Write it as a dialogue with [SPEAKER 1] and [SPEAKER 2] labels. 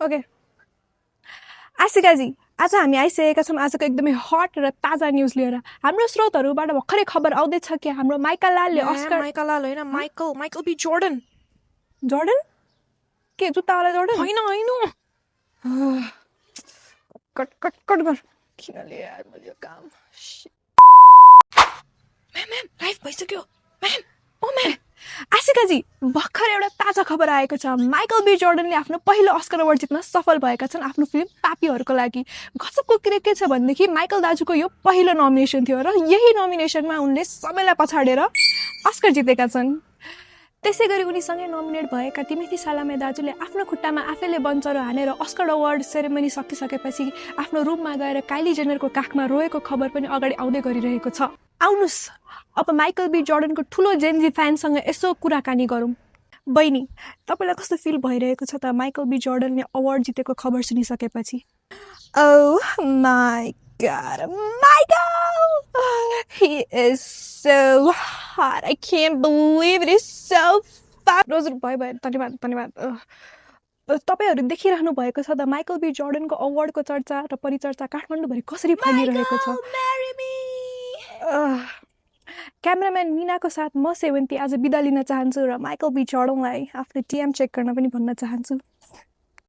[SPEAKER 1] okay आशिकाजी आज हामी आइसकेका छौँ आजको एकदमै हट र ताजा न्युज लिएर हाम्रो स्रोतहरूबाट भर्खरै खबर आउँदैछ कि हाम्रो माइकल लालले अस्कर
[SPEAKER 2] माइकल लाल होइन माइकल बी जोर्डन
[SPEAKER 1] जोर्डन के जुत्तावाला जोर्डन
[SPEAKER 2] होइन
[SPEAKER 1] कट कट कट गर किन लिएर मैले यो काम
[SPEAKER 2] म्याम लाइभ भइसक्यो म्याम
[SPEAKER 1] आशिकाजी भर्खर एउटा ताजा खबर आएको छ माइकल बी जोर्डनले आफ्नो पहिलो अस्कर अवार्ड जित्न सफल भएका छन् आफ्नो फिल्म पापीहरूको लागि गजबको कुरा के छ भनेदेखि माइकल दाजुको यो पहिलो नोमिनेसन थियो र यही नोमिनेसनमा उनले सबैलाई पछाडेर अस्कर जितेका छन् त्यसै गरी उनीसँगै नोमिनेट भएका तिमोथी सालामे दाजुले आफ्नो खुट्टामा आफैले बन्चरो हानेर अस्कर अवार्ड सेरेमनी सकिसकेपछि आफ्नो रुममा गएर काइली जेनरको काखमा रोएको खबर पनि अगाडि आउँदै गरिरहेको छ आउनुस् अब माइकल बी जोर्डनको ठुलो जेन्जी फ्यानसँग यसो कुराकानी गरौँ बहिनी तपाईँलाई कस्तो फिल भइरहेको छ त माइकल बी जोर्डनले अवार्ड जितेको खबर सुनिसकेपछि oh my God Michael he is so hot I can't believe it is so fun रोज भयो धन्यवाद तपाईहरु देखिरहनु भएको छ द माइकल बी जोर्डनको अवार्डको चर्चा र परिचर्चा काठमाडौँभरि कसरी फैलिरहेको छ क्यामेराम्यान मीनाको साथ म सेवन्ती आज बिदा लिन चाहन्छु र माइकल बी जोर्डनलाई आफ्नो टिएम चेक गर्न पनि भन्न चाहन्छु